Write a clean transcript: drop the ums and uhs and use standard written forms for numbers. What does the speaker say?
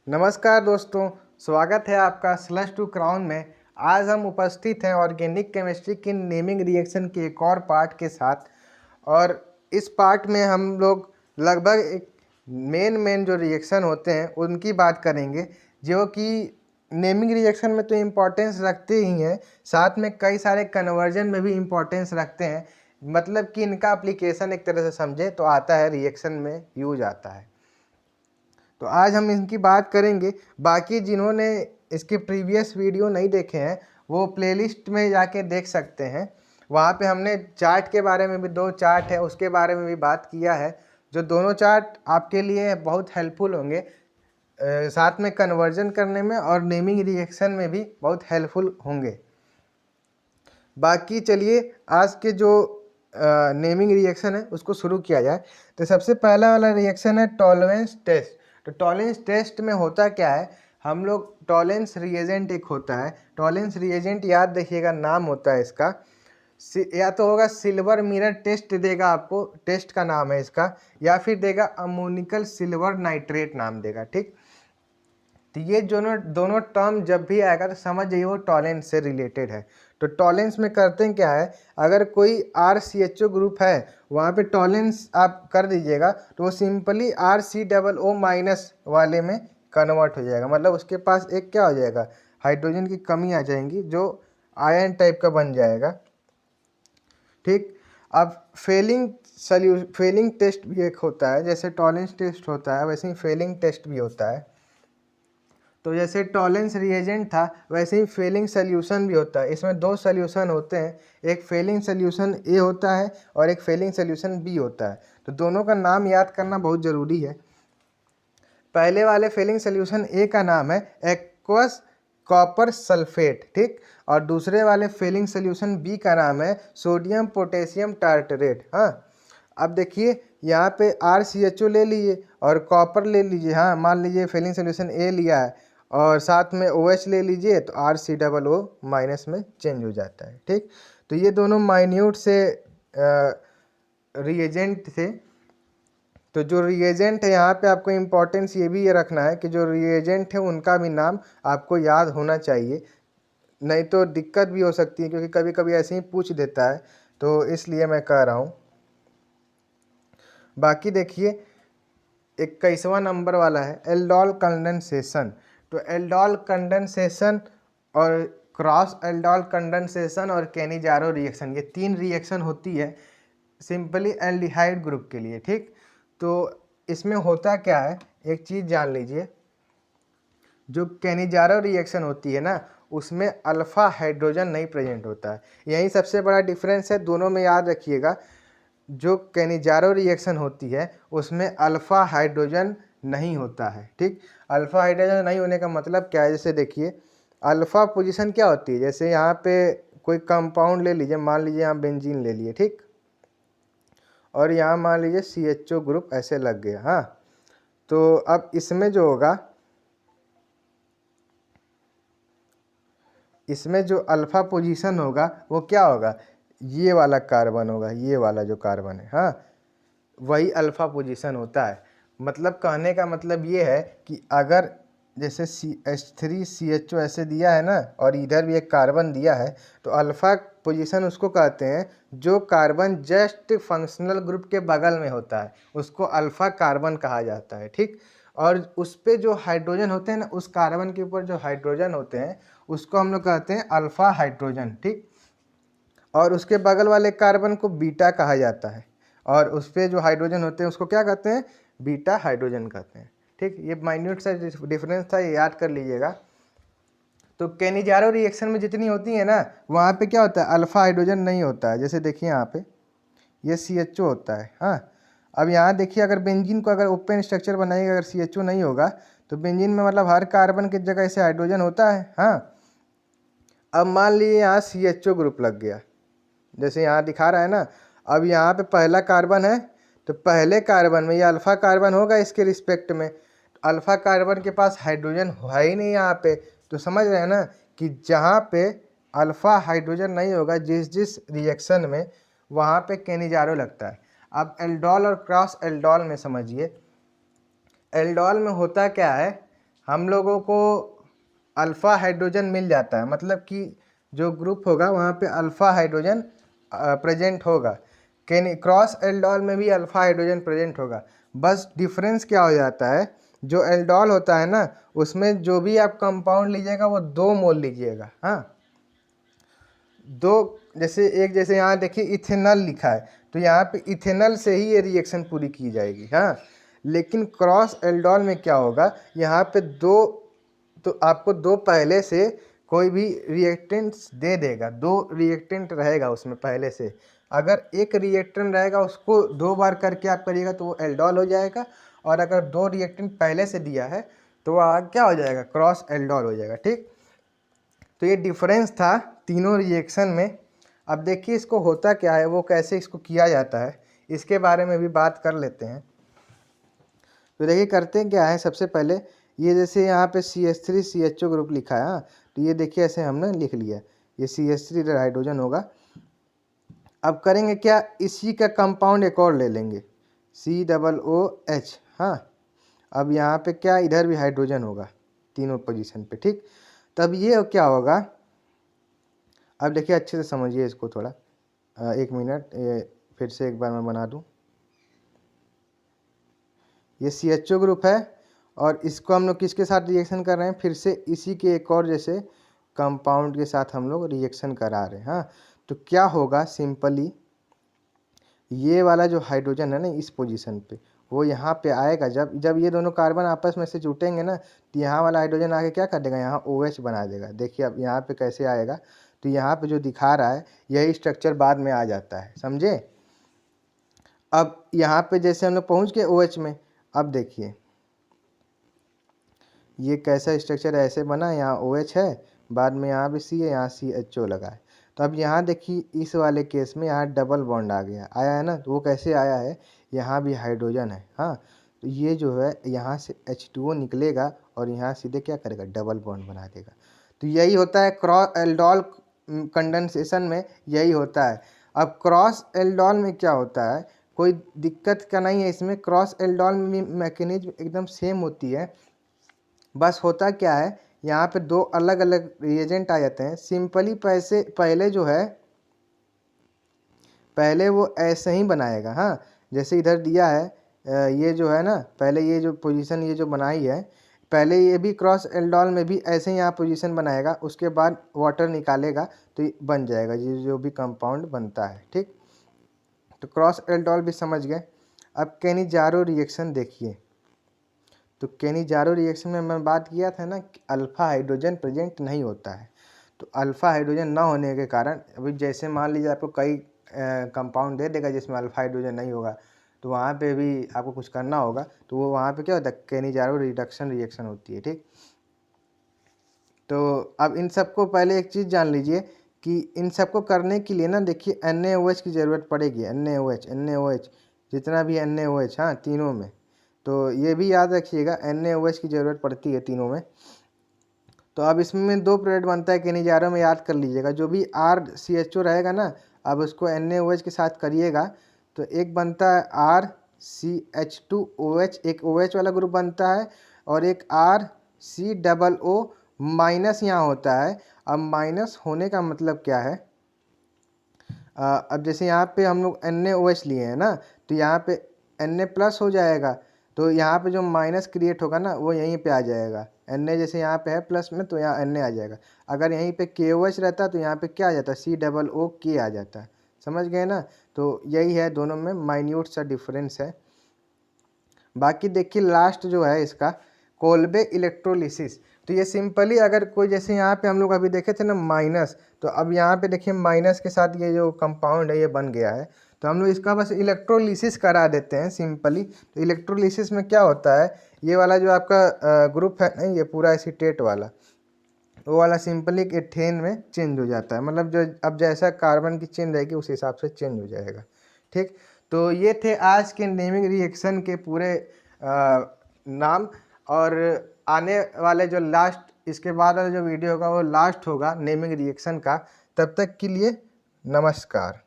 नमस्कार दोस्तों, स्वागत है आपका स्लश टू क्राउन में। आज हम उपस्थित हैं ऑर्गेनिक केमिस्ट्री की नेमिंग रिएक्शन के एक और पार्ट के साथ। और इस पार्ट में हम लोग लगभग एक मेन जो रिएक्शन होते हैं उनकी बात करेंगे, जो कि नेमिंग रिएक्शन में तो इम्पोर्टेंस रखते ही हैं, साथ में कई सारे कन्वर्जन में भी इम्पोर्टेंस रखते हैं। मतलब कि इनका एप्लीकेशन एक तरह से समझे तो आता है, रिएक्शन में यूज आता है। तो आज हम इनकी बात करेंगे। बाकी जिन्होंने इसके प्रीवियस वीडियो नहीं देखे हैं वो प्लेलिस्ट में जाके देख सकते हैं। वहाँ पे हमने चार्ट के बारे में भी, 2 चार्ट है उसके बारे में भी बात किया है, जो दोनों चार्ट आपके लिए बहुत हेल्पफुल होंगे, साथ में कन्वर्जन करने में और नेमिंग रिएक्शन में भी बहुत हेल्पफुल होंगे। बाकी चलिए आज के जो नेमिंग रिएक्शन है उसको शुरू किया जाए। तो सबसे पहला वाला रिएक्शन है टॉलरेंस टेस्ट। तो टॉलरेंस टेस्ट में होता क्या है, हम लोग टॉलरेंस रिएजेंट एक होता है। टॉलरेंस रिएजेंट याद रखिएगा, नाम होता है इसका, या तो होगा सिल्वर मिरर टेस्ट देगा आपको, टेस्ट का नाम है इसका, या फिर देगा अमोनिकल सिल्वर नाइट्रेट नाम देगा। ठीक, तो ये दोनों टर्म जब भी आएगा तो समझ जाइए वो टॉलरेंस से रिलेटेड है। तो टॉलरेंस में करते हैं क्या है, अगर कोई RCHO ग्रुप है वहाँ पे टॉलरेंस आप कर दीजिएगा तो वो सिंपली RCOO- वाले में कन्वर्ट हो जाएगा। मतलब उसके पास एक क्या हो जाएगा, हाइड्रोजन की कमी आ जाएंगी जो आयन टाइप का बन जाएगा। ठीक, अब फेलिंग टेस्ट भी एक होता है, जैसे टॉलरेंस टेस्ट होता है वैसे ही फेलिंग टेस्ट भी होता है। तो जैसे टॉलरेंस रिएजेंट था वैसे ही फेलिंग सोल्यूशन भी होता है। इसमें 2 सोल्यूशन होते हैं, एक फेलिंग सोल्यूशन ए होता है और एक फेलिंग सोल्यूशन बी होता है। तो दोनों का नाम याद करना बहुत ज़रूरी है। पहले वाले फेलिंग सोल्यूशन ए का नाम है एक्वस कॉपर सल्फेट, ठीक, और दूसरे वाले फेलिंग सोल्यूशन बी का नाम है सोडियम पोटेशियम टार्टरेट। हाँ, अब देखिए यहाँ पे RCHO ले लीजिए और कॉपर ले लीजिए। हाँ, मान लीजिए फेलिंग सोल्यूशन ए लिया है और साथ में OH ले लीजिए तो RCOO- में चेंज हो जाता है। ठीक, तो ये दोनों माइन्यूट से रिएजेंट थे। तो जो रिएजेंट है यहाँ पे आपको इम्पोर्टेंस ये भी ये रखना है कि जो रिएजेंट है उनका भी नाम आपको याद होना चाहिए, नहीं तो दिक्कत भी हो सकती है, क्योंकि कभी कभी ऐसे ही पूछ देता है, तो इसलिए मैं कह रहा हूँ। बाकी देखिए 21वां नंबर वाला है एल्डोल कंडेंसेशन। तो एल्डोल कंडेंसेशन और क्रॉस एल्डोल कंडेंसेशन और केनिजारो रिएक्शन, ये 3 रिएक्शन होती है सिंपली एल्डिहाइड ग्रुप के लिए। ठीक, तो इसमें होता क्या है, एक चीज़ जान लीजिए, जो केनिजारो रिएक्शन होती है ना उसमें अल्फा हाइड्रोजन नहीं प्रेजेंट होता है। यही सबसे बड़ा डिफरेंस है दोनों में, याद रखिएगा। जो केनिजारो रिएक्शन होती है उसमें अल्फा हाइड्रोजन नहीं होता है। ठीक, अल्फा हाइड्रोजन नहीं होने का मतलब क्या है, जैसे देखिए अल्फा पोजीशन क्या होती है, जैसे यहाँ पे कोई कंपाउंड ले लीजिए, मान लीजिए यहाँ बेंजीन ले लिए, ठीक, और यहाँ मान लीजिए CHO ग्रुप ऐसे लग गया। हाँ, तो अब इसमें जो होगा, इसमें जो अल्फा पोजीशन होगा वो क्या होगा, ये वाला कार्बन होगा, ये वाला जो कार्बन है, हाँ, वही अल्फा पोजीशन होता है। मतलब कहने का मतलब ये है कि अगर जैसे CH3CHO ऐसे दिया है ना और इधर भी एक कार्बन दिया है, तो अल्फा पोजीशन उसको कहते हैं जो कार्बन जस्ट फंक्शनल ग्रुप के बगल में होता है, उसको अल्फा कार्बन कहा जाता है। ठीक, और उस पे जो हाइड्रोजन होते हैं ना, उस कार्बन के ऊपर जो हाइड्रोजन होते हैं उसको हम लोग कहते हैं अल्फा हाइड्रोजन। ठीक, और उसके बगल वाले कार्बन को बीटा कहा जाता है, और उस पर जो हाइड्रोजन होते हैं उसको क्या कहते हैं, बीटा हाइड्रोजन कहते हैं। ठीक, ये माइन्यूट सा डिफरेंस था, ये याद कर लीजिएगा। तो केनिजारो रिएक्शन में जितनी होती है ना वहाँ पे क्या होता है, अल्फा हाइड्रोजन नहीं होता है। जैसे देखिए यहाँ पे ये CHO होता है। हाँ, अब यहाँ देखिए अगर बेंजीन को अगर ओपन स्ट्रक्चर बनाइएगा, अगर CHO नहीं होगा तो बेंजीन में मतलब हर कार्बन की जगह ऐसे हाइड्रोजन होता है। हाँ, अब मान लीजिए यहाँ CHO ग्रुप लग गया, जैसे यहाँ दिखा रहा है ना। अब यहाँ पे पहला कार्बन है तो पहले कार्बन में ये अल्फा कार्बन होगा इसके रिस्पेक्ट में, अल्फा कार्बन के पास हाइड्रोजन है ही नहीं यहाँ पे। तो समझ रहे हैं ना कि जहाँ पे अल्फा हाइड्रोजन नहीं होगा जिस जिस रिएक्शन में, वहाँ पे केनिजारो लगता है। अब एल्डोल और क्रॉस एल्डोल में समझिए, एल्डोल में होता क्या है, हम लोगों को अल्फ़ा हाइड्रोजन मिल जाता है, मतलब कि जो ग्रुप होगा वहाँ पे अल्फ़ा हाइड्रोजन प्रेजेंट होगा। क्रॉस एल्डोल में भी अल्फ़ा हाइड्रोजन प्रेजेंट होगा। बस डिफरेंस क्या हो जाता है, जो एल्डोल होता है ना उसमें जो भी आप कंपाउंड लीजिएगा वो 2 मोल लीजिएगा। हाँ, जैसे यहाँ देखिए इथेनॉल लिखा है, तो यहाँ पे इथेनॉल से ही ये रिएक्शन पूरी की जाएगी। हाँ, लेकिन क्रॉस एल्डोल में क्या होगा, यहाँ पे तो आपको 2 पहले से कोई भी रिएक्टेंट्स दे देगा, 2 रिएक्टेंट रहेगा उसमें पहले से। अगर एक रिएक्टेंट रहेगा उसको 2 बार करके आप करिएगा तो वो एल्डोल हो जाएगा, और अगर 2 रिएक्टेंट पहले से दिया है तो वह क्या हो जाएगा, क्रॉस एल्डोल हो जाएगा। ठीक, तो ये डिफरेंस था तीनों रिएक्शन में। अब देखिए इसको होता क्या है, वो कैसे इसको किया जाता है, इसके बारे में भी बात कर लेते हैं। तो देखिए करते क्या है, सबसे पहले ये जैसे यहाँ पे CH3 CHO ग्रुप लिखा है। हाँ, तो ये देखिए ऐसे हमने लिख लिया, ये CH3 हाइड्रोजन होगा। अब करेंगे क्या, इसी का कंपाउंड एक और ले लेंगे COOH। हाँ, अब यहाँ पे क्या, इधर भी हाइड्रोजन होगा तीनों पोजीशन पे। ठीक, तब ये क्या होगा, अब देखिए अच्छे से समझिए इसको थोड़ा, 1 मिनट फिर से एक बार मैं बना दूँ। ये CHO ग्रुप है और इसको हम लोग किसके साथ रिएक्शन कर रहे हैं, फिर से इसी के एक और जैसे कंपाउंड के साथ हम लोग रिएक्शन करा रहे हैं। हाँ, तो क्या होगा, सिंपली ये वाला जो हाइड्रोजन है ना इस पोजीशन पे, वो यहाँ पे आएगा। जब ये दोनों कार्बन आपस में से जुटेंगे ना, तो यहाँ वाला हाइड्रोजन आके क्या कर देगा, यहाँ OH बना देगा। देखिए अब यहाँ पे कैसे आएगा, तो यहाँ पे जो दिखा रहा है यही स्ट्रक्चर बाद में आ जाता है, समझे। अब यहाँ पे जैसे हम लोग पहुँच गए OH में, अब देखिए ये कैसा स्ट्रक्चर ऐसे बना, यहाँ OH है, बाद में यहाँ भी C है, यहाँ CHO लगा है। तो अब यहाँ देखिए इस वाले केस में यहाँ डबल बॉन्ड आया है ना, तो वो कैसे आया है, यहाँ भी हाइड्रोजन है। हाँ, तो ये जो है यहाँ से H2O निकलेगा और यहाँ सीधे क्या करेगा, डबल बॉन्ड बना देगा। तो यही होता है क्रॉस एल्डोल कंडेंसेशन में, यही होता है। अब क्रॉस एल्डोल में क्या होता है, कोई दिक्कत का नहीं है इसमें। क्रॉस एल्डोल में मैकेनिज्म एकदम सेम होती है, बस होता क्या है, यहाँ पे 2 अलग अलग रिएजेंट आ जाते हैं। सिंपली पहले जो है, पहले वो ऐसे ही बनाएगा। हाँ, जैसे इधर दिया है, ये जो है ना, पहले ये जो पोजीशन ये जो बनाई है, पहले ये भी क्रॉस एल्डोल में भी ऐसे ही यहाँ पोजीशन बनाएगा, उसके बाद वाटर निकालेगा तो ये बन जाएगा ये जो भी कंपाउंड बनता है। ठीक, तो क्रॉस एल्डोल भी समझ गए। अब केनिजारो रिएक्शन देखिए, तो केनिजारो रिएक्शन में मैं बात किया था ना कि अल्फ़ा हाइड्रोजन प्रेजेंट नहीं होता है। तो अल्फ़ा हाइड्रोजन ना होने के कारण, अभी जैसे मान लीजिए आपको कई कंपाउंड दे देगा जिसमें अल्फ़ा हाइड्रोजन नहीं होगा, तो वहाँ पे भी आपको कुछ करना होगा, तो वो वहाँ पे क्या होता है, केनिजारो रिडक्शन रिएक्शन होती है। ठीक, तो अब इन सबको पहले एक चीज़ जान लीजिए कि इन सबको करने के लिए ना देखिए NaOH की ज़रूरत पड़ेगी। NaOH जितना भी NaOH, हाँ तीनों में, तो ये भी याद रखिएगा NaOH की ज़रूरत पड़ती है तीनों में। तो अब इसमें 2 प्रोडक्ट बनता है केनिजारो में, याद कर लीजिएगा। जो भी RCHO रहेगा ना, अब उसको NaOH के साथ करिएगा तो एक बनता है RCH2OH, एक OH वाला ग्रुप बनता है, और एक RCOO माइनस यहाँ होता है। अब माइनस होने का मतलब क्या है, अब जैसे यहाँ पे हम लोग NaOH लिए हैं ना, तो यहाँ पे Na प्लस हो जाएगा, तो यहाँ पे जो माइनस क्रिएट होगा ना वो यहीं पे आ जाएगा। Na जैसे यहाँ पे है प्लस में, तो यहाँ Na आ जाएगा। अगर यहीं पे KOH रहता तो यहाँ पे क्या आ जाता, COOK आ जाता। समझ गए ना, तो यही है, दोनों में माइन्यूट सा डिफरेंस है। बाकी देखिए लास्ट जो है इसका कोल्बे इलेक्ट्रोलिसिस, तो ये सिंपली अगर कोई, जैसे यहाँ पे हम लोग अभी देखे थे ना माइनस, तो अब यहाँ पे देखिए माइनस के साथ ये जो कंपाउंड है ये बन गया है, तो हम लोग इसका बस इलेक्ट्रोलिसिस करा देते हैं सिंपली। तो इलेक्ट्रोलिसिस में क्या होता है, ये वाला जो आपका ग्रुप है ना, ये पूरा एसीटेट वाला, वो वाला सिंपली एथेन में चेंज हो जाता है। मतलब जो अब जैसा कार्बन की चेन रहेगी उस हिसाब से चेंज हो जाएगा। ठीक, तो ये थे आज के नेमिंग रिएक्शन के पूरे नाम, और आने वाले जो लास्ट, इसके बाद वाला जो वीडियो होगा वो लास्ट होगा नेमिंग रिएक्शन का। तब तक के लिए नमस्कार।